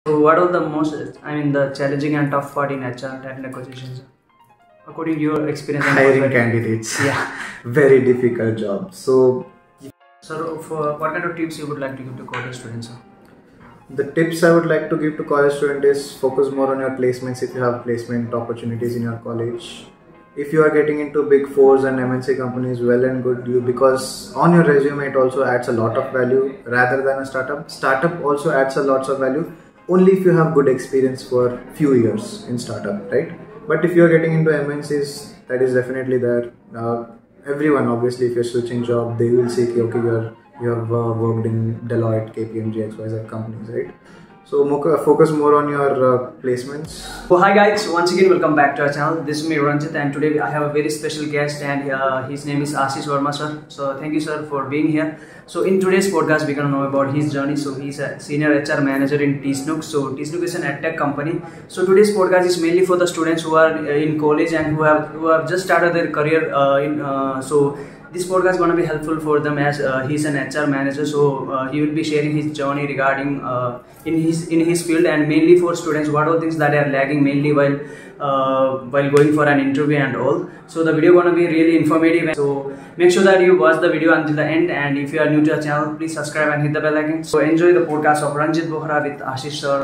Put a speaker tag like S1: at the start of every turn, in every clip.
S1: So what are the the challenging and tough part in HR talent acquisitions? According to your experience and
S2: hiring candidates.
S1: Yeah.
S2: Very difficult job. So
S1: for what kind of tips you would like to give to college students?
S2: the tips I would like to give to college students is focus more on your placements if you have placement opportunities in your college. If you are getting into big fours and MNC companies, well and good, because on your resume it also adds a lot of value rather than a startup. Startup also adds a lot of value only if you have good experience for few years in startup, right? But if you are getting into MNCs, that is definitely there. Everyone, obviously, if you're switching job, they will say, okay, you have worked in Deloitte, KPMG, XYZ companies, right? So focus more on your placements.
S1: So hi guys, once again welcome back to our channel. This is me Ranjit, and today I have a very special guest, and his name is Ashish Verma sir. So thank you sir for being here. So in today's podcast we're gonna know about his journey. So he's a senior HR manager in Teachnook. So Teachnook is an edtech company. So today's podcast is mainly for the students who are in college and who have just started their career so this podcast is going to be helpful for them as he's an HR manager, so he will be sharing his journey regarding in his field, and mainly for students what are things that are lagging mainly while going for an interview and all. So the video going to be really informative, so make sure that you watch the video until the end, and if you are new to our channel, please subscribe and hit the bell icon. So enjoy the podcast of Ranjit Bohra with Ashish sir.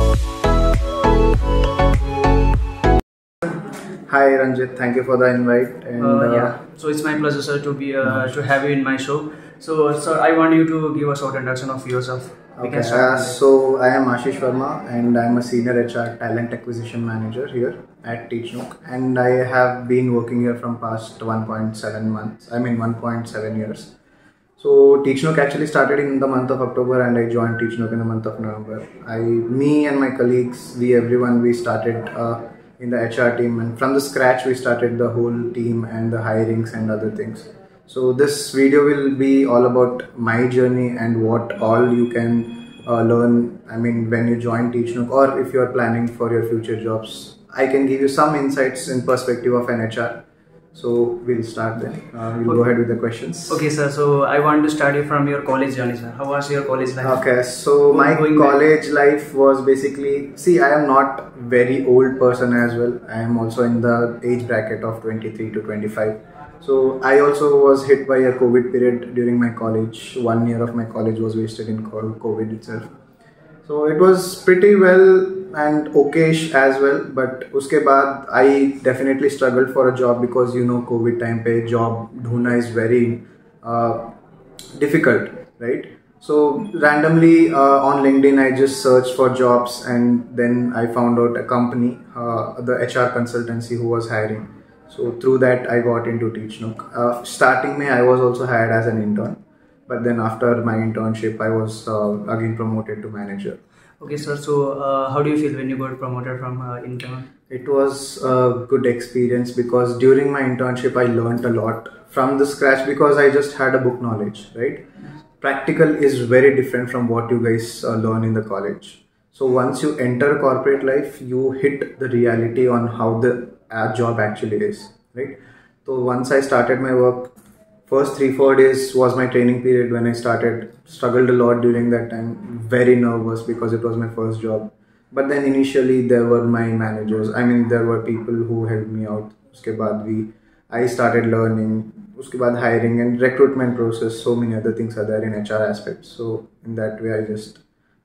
S2: Hi Ranjit, thank you for the invite. And
S1: yeah, so it's my pleasure sir to be to have you in my show. So sir, I want you to give a short introduction of yourself.
S2: Okay, so I am Ashish Verma and I am a senior HR talent acquisition manager here at Teachnook, and I have been working here from past 1.7 years. So Teachnook actually started in the month of October and I joined Teachnook in the month of November. Me and my colleagues, we started in the HR team, and from the scratch we started the whole team and the hirings and other things. So this video will be all about my journey and what all you can learn, when you join Teachnook, or if you are planning for your future jobs. I can give you some insights in perspective of an HR. So we'll start then. We'll go ahead with the questions.
S1: Okay sir, so I want to start you from your college journey sir. How was your college life?
S2: Okay, so my college life was basically, I am not very old person as well. I am also in the age bracket of 23 to 25. So I also was hit by a COVID period during my college. 1 year of my college was wasted in COVID itself. So it was pretty well and okayish as well, but uske baad I definitely struggled for a job because COVID time pe job dhuna is very difficult, right? So randomly on LinkedIn I just searched for jobs, and then I found out a company, the HR consultancy, who was hiring. So through that I got into Teachnook. Starting May I was also hired as an intern, but then after my internship I was again promoted to manager.
S1: Okay sir, so how do you feel when you got promoted from intern?
S2: It was a good experience because during my internship I learned a lot from the scratch, because I just had a book knowledge, right? Practical is very different from what you guys learn in the college. So once you enter corporate life, you hit the reality on how the job actually is, right? So once I started my work, first 3-4 days was my training period when I started. Struggled a lot during that time, very nervous because it was my first job. But then initially there were my managers, there were people who helped me out. Uske baad I started learning. Uske baad hiring and recruitment process, so many other things are there in HR aspects. So in that way I just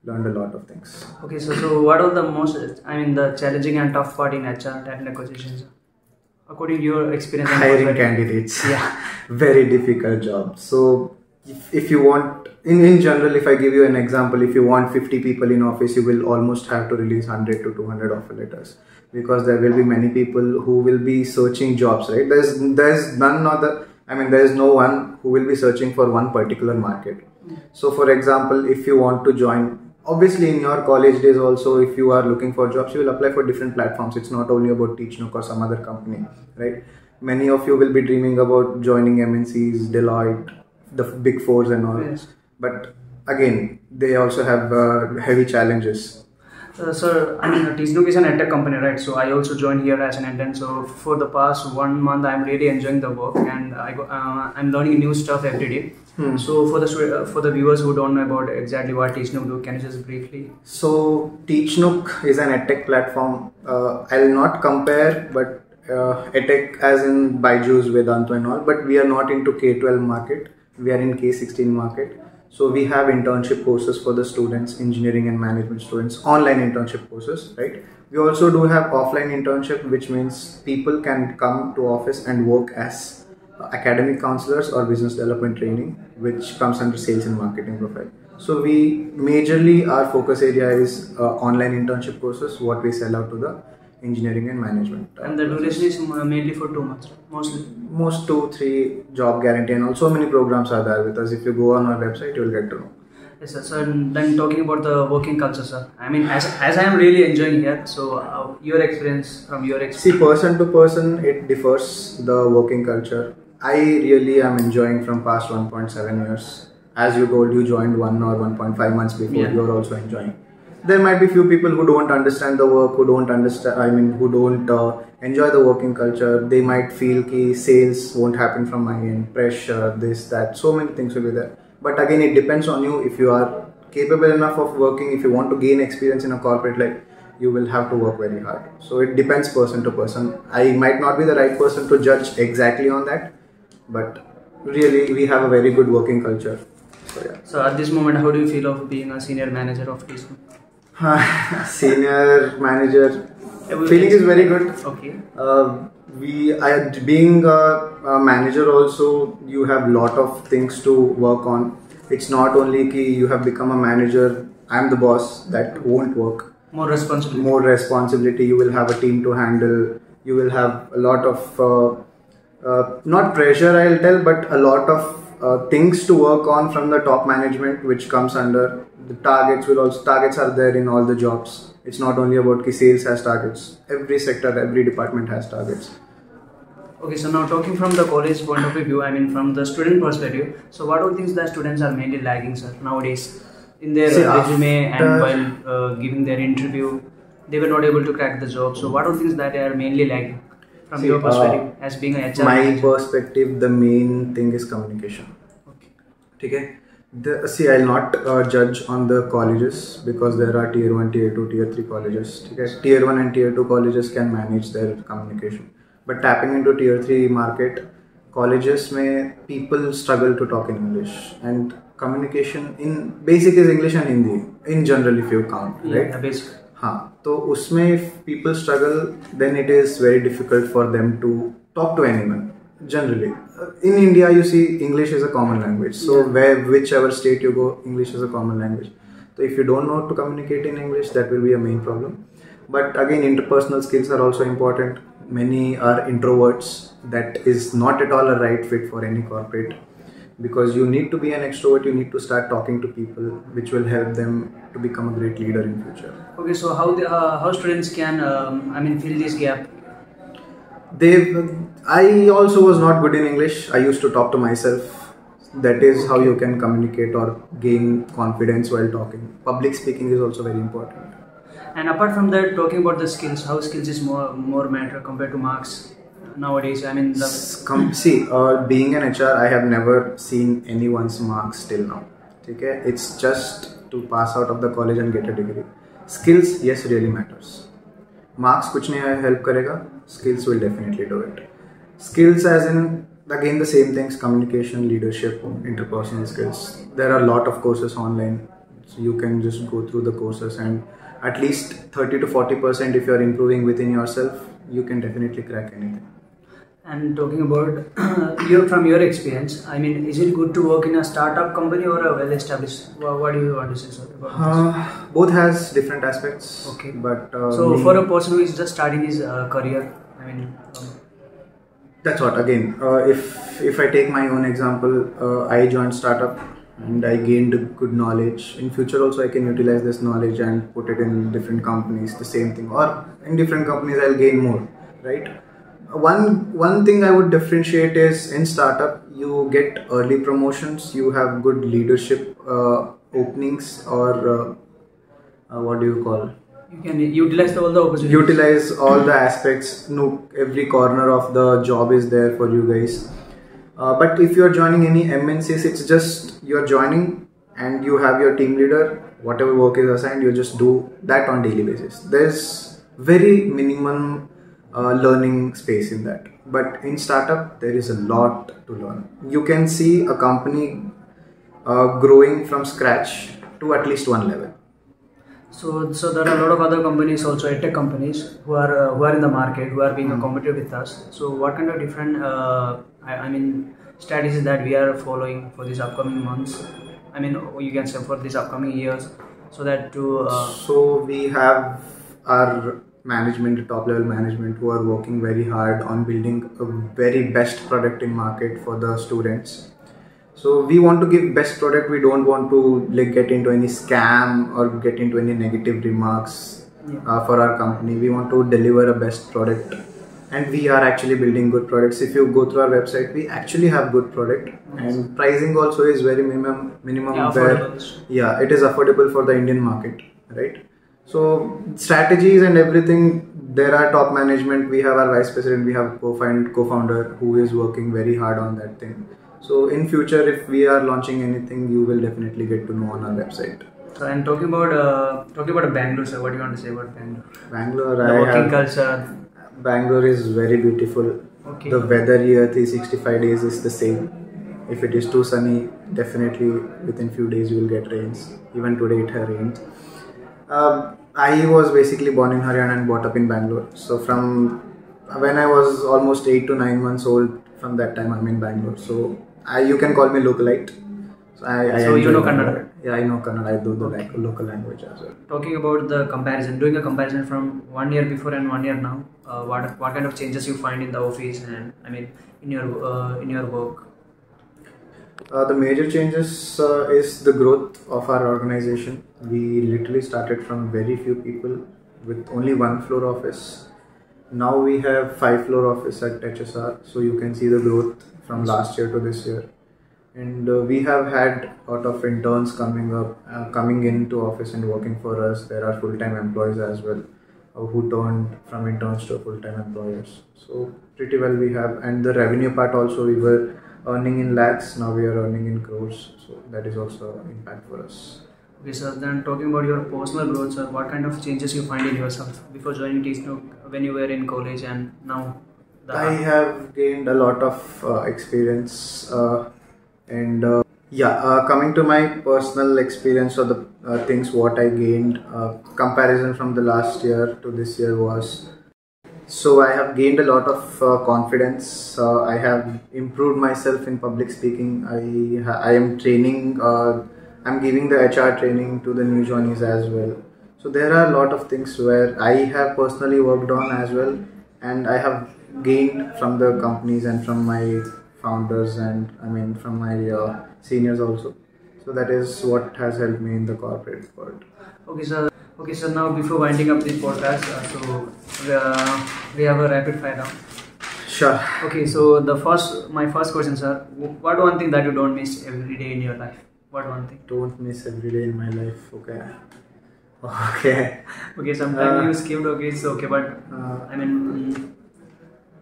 S2: learned a lot of things.
S1: Okay, so what are the the challenging and tough part in HR talent acquisitions? According to your experience and
S2: hiring candidates. Yeah, very difficult job. So if you want, in general, if I give you an example, if you want 50 people in office, you will almost have to release 100 to 200 offer letters, because there will be many people who will be searching jobs, right? There's no one who will be searching for one particular market. So for example, if you want to join, obviously in your college days also, if you are looking for jobs, you will apply for different platforms. It's not only about Teachnook or some other company, right? Many of you will be dreaming about joining MNCs, Deloitte, the big fours and all. Yes. But again, they also have heavy challenges.
S1: Sir, Teachnook is an edtech company, right? So I also joined here as an intern. So for the past 1 month, I'm really enjoying the work, and I'm learning new stuff every day. So for the viewers who don't know about exactly what Teachnook do, can you just briefly?
S2: So Teachnook is an edtech platform. I'll not compare, but edtech as in Byju's, Vedanta and all. But we are not into K-12 market. We are in K-16 market. So we have internship courses for the students, engineering and management students, online internship courses, right? We also do have offline internship, which means people can come to office and work as academic counselors or business development training, which comes under sales and marketing profile. So we majorly, our focus area is online internship courses, what we sell out to the engineering and management.
S1: And the duration is mainly for 2 months, mostly?
S2: Most 2-3 job guarantee, and also many programs are there with us. If you go on our website, you will get to know.
S1: Yes, sir. So then talking about the working culture, sir. I mean, as I am really enjoying here, so your experience from your experience.
S2: See, person to person, it differs, the working culture. I really am enjoying from past 1.7 years. As you told, you joined 1 or 1.5 months before, you are also enjoying. There might be few people who don't understand the work, who don't understand, who don't enjoy the working culture. They might feel that sales won't happen from my end, pressure, this, that, so many things will be there. But again, it depends on you. If you are capable enough of working, if you want to gain experience in a corporate life, you will have to work very hard. So it depends person to person. I might not be the right person to judge exactly on that, but really we have a very good working culture. So, yeah.
S1: So at this moment, how do you feel of being a senior manager of Teachnook?
S2: Senior manager, feeling is very good.
S1: Okay.
S2: Being a manager also, you have lot of things to work on. It's not only ki you have become a manager, I'm the boss, that won't work.
S1: More responsibility.
S2: More responsibility. You will have a team to handle. You will have a lot of not pressure, I'll tell, but a lot of things to work on from the top management, which comes under the targets. Targets are there in all the jobs. It's not only about ki sales has targets. Every sector, every department has targets.
S1: Okay, so now talking from the college point of view, I mean from the student perspective, so what are things that students are mainly lagging, sir, nowadays in their resume and while giving their interview, they were not able to crack the job. So what are things that are mainly lagging from your perspective as being an HR manager?
S2: Perspective, the main thing is communication. Okay. I'll not judge on the colleges because there are tier 1, tier 2, tier 3 colleges. Okay. Tier 1 and tier 2 colleges can manage their communication. But tapping into tier 3 market, colleges may people struggle to talk in English, and communication in basic is English and Hindi in general if you count, right?
S1: Yeah, basic.
S2: So usme if people struggle, then it is very difficult for them to talk to anyone. Generally, in India, you see English is a common language. So whichever state you go, English is a common language. So if you don't know how to communicate in English, that will be a main problem. But again, interpersonal skills are also important. Many are introverts. That is not at all a right fit for any corporate, because you need to be an extrovert. You need to start talking to people, which will help them to become a great leader in future.
S1: Okay, so how students can fill this gap?
S2: I also was not good in English. I used to talk to myself. That is how you can communicate or gain confidence while talking. Public speaking is also very important.
S1: And apart from that, talking about the skills, how skills is more matter compared to marks nowadays? I mean,
S2: being an HR, I have never seen anyone's marks till now. Okay, it's just to pass out of the college and get a degree. Skills, yes, really matters. Marks kuch nahi help karega. Skills will definitely do it. Skills as in, again, the same things: communication, leadership, interpersonal skills. There are a lot of courses online, so you can just go through the courses, and at least 30 to 40% if you are improving within yourself, you can definitely crack anything.
S1: And talking about from your experience, I mean, is it good to work in a startup company or a well-established? What do you want to say, sir, about this?
S2: Both has different aspects.
S1: Okay.
S2: But
S1: so for a person who is just starting his career, I mean,
S2: that's what. Again, if I take my own example, I joined startup and I gained good knowledge. In future also, I can utilize this knowledge and put it in different companies. The same thing, or in different companies, I'll gain more. Right. One thing I would differentiate is in startup you get early promotions, you have good leadership openings, or what do you call?
S1: You can utilize all the opportunities.
S2: Utilize all the aspects. No, every corner of the job is there for you guys. But if you're joining any MNCs, it's just you're joining and you have your team leader, whatever work is assigned, you just do that on daily basis. There's very minimum learning space in that. But in startup, there is a lot to learn. You can see a company growing from scratch to at least one level.
S1: So there are a lot of other companies also, tech companies who are in the market, who are being competitive with us. So what kind of different I mean strategies that we are following for these upcoming months? I mean, you can say for these upcoming years, so that to.
S2: So we have our management, top level management, who are working very hard on building a very best product in market for the students. So we want to give best product. We don't want to like get into any scam or get into any negative remarks for our company. We want to deliver a best product, and we are actually building good products. If you go through our website, we actually have good product, and pricing also is very minimum. Yeah, it is affordable for the Indian market, right? So strategies and everything. There are top management. We have our vice president. We have co-founder who is working very hard on that thing. So in future, if we are launching anything, you will definitely get to know on our website.
S1: So I'm talking about Bangalore, sir. What do you want to say about Bangalore?
S2: Bangalore,
S1: the working culture.
S2: Bangalore is very beautiful. Okay. The weather here, 365 days is the same. If it is too sunny, definitely within few days you will get rains. Even today it has rained. I was basically born in Haryana and brought up in Bangalore. So from when I was almost 8 to 9 months old, from that time I'm in Bangalore. So you can call me localite. So
S1: you know Kannada?
S2: Yeah, I know Kannada. I do the local language as well.
S1: Talking about the comparison, doing a comparison from 1 year before and 1 year now, what kind of changes you find in the office and I mean in your work?
S2: The major changes is the growth of our organization. We literally started from very few people with only 1 floor office. Now we have 5 floor office at HSR. So you can see the growth from last year to this year. And we have had a lot of interns coming into office and working for us. There are full-time employees as well who turned from interns to full-time employers. So pretty well we have, and the revenue part also, we were earning in lakhs, now we are earning in crores. So that is also an impact for us.
S1: Okay, sir. Then talking about your personal growth, sir, what kind of changes you find in yourself before joining Teachnook, when you were in college and now?
S2: I have gained a lot of experience. Coming to my personal experience or the things what I gained, comparison from the last year to this year was, so I have gained a lot of confidence. I have improved myself in public speaking. I am training, I'm giving the HR training to the new joinees as well. So there are a lot of things where I have personally worked on as well, and I have gained from the companies and from my founders and I mean from my seniors also. So that is what has helped me in the corporate world.
S1: Okay, sir. Now before winding up this podcast, we have a rapid fire round.
S2: Sure.
S1: Okay, so my first question, sir. What one thing that you don't miss every day in your life? What one thing?
S2: Don't miss every day in my life. Okay.
S1: Okay, sometimes you skipped. Okay, it's okay, but I mean,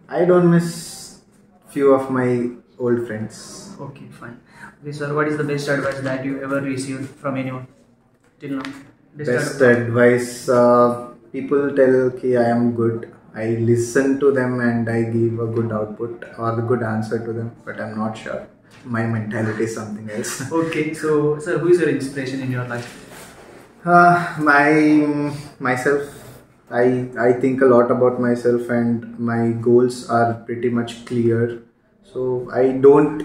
S2: I don't miss few of my old friends.
S1: Okay, fine. Okay, sir, what is the best advice that you ever received from anyone till now?
S2: Best advice, people tell that I am good. I listen to them and I give a good output or a good answer to them, but I'm not sure. My mentality is something else.
S1: Okay, so sir, who is your inspiration in your life?
S2: Myself. I think a lot about myself and my goals are pretty much clear. So I don't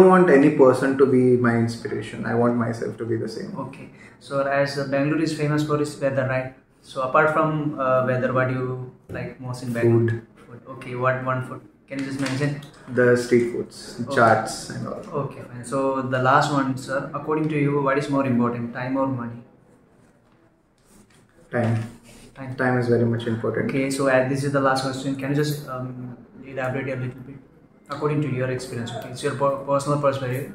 S2: want any person to be my inspiration. I want myself to be the same.
S1: Okay. So as Bangalore is famous for its weather, right? So apart from weather, what do you like most in Bangalore? Food. Okay. What one food? Can you just mention?
S2: The street foods, chaats and all.
S1: Okay, fine. So the last one, sir. According to you, what is more important, time or money?
S2: Time is very much important.
S1: Okay, so this is the last question. Can you just elaborate a little bit according to your experience? Okay, it's your personal perspective.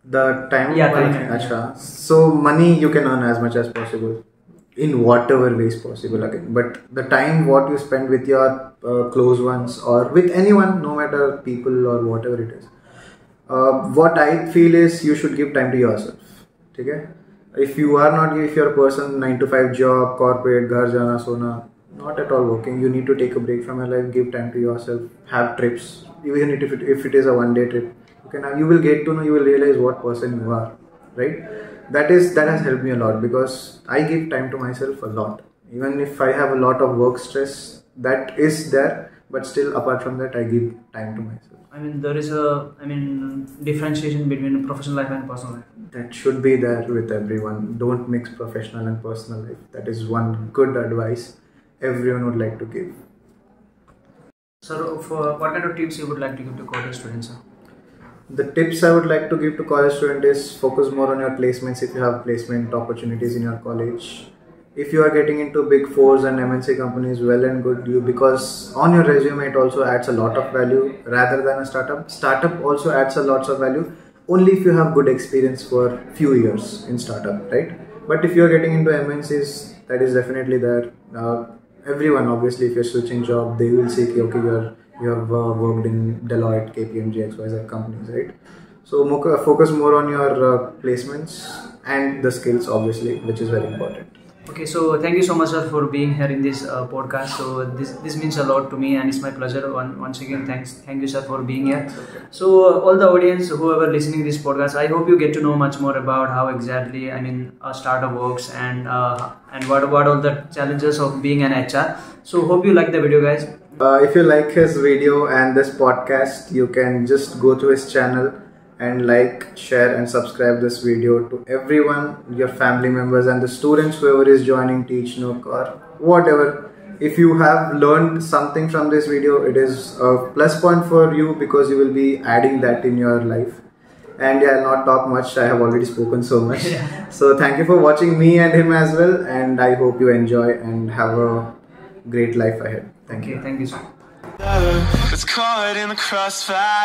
S2: The time.
S1: Yeah, time.
S2: So money you can earn as much as possible, in whatever ways possible again. But the time what you spend with your close ones or with anyone, no matter people or whatever it is, What I feel is you should give time to yourself. Okay? If you are not, if you're a person 9 to 5 job, corporate, ghar jana, sona, not at all working. You need to take a break from your life, give time to yourself, have trips, even if it is a one-day trip. Okay, now you will get to know, you will realize what person you are, right? That has helped me a lot because I give time to myself a lot. Even if I have a lot of work stress, that is there, but still apart from that, I give time to myself.
S1: I mean, there is a differentiation between professional life and personal life.
S2: That should be there with everyone. Don't mix professional and personal life. That is one good advice everyone would like to give.
S1: So, for what kind of tips you would like to give to college students, sir?
S2: The tips I would like to give to college students is focus more on your placements if you have placement opportunities in your college. If you are getting into big fours and MNC companies, well and good, because on your resume it also adds a lot of value rather than a startup. Startup also adds a lot of value only if you have good experience for few years in startup, right? But if you are getting into MNCs, that is definitely there. Everyone, obviously, if you're switching job, they will say, okay, you have worked in Deloitte, KPMG, XYZ companies, right? So focus more on your placements and the skills, obviously, which is very important.
S1: Okay, so thank you so much, sir, for being here in this podcast. So this means a lot to me, and it's my pleasure. Once again, thank you, sir, for being here.
S2: Okay.
S1: So all the audience, whoever listening this podcast, I hope you get to know much more about how exactly a startup works and what all the challenges of being an HR. So hope you like the video, guys.
S2: If you like his video and this podcast, you can just go to his channel and like, share and subscribe this video to everyone, your family members and the students, whoever is joining Teachnook or whatever. If you have learned something from this video, it is a plus point for you because you will be adding that in your life. And yeah, I'll not talk much, I have already spoken so much. So thank you for watching me and him as well, and I hope you enjoy and have a great life ahead. Thank you.
S1: Thank you, sir.
S3: It's caught in the crossfire.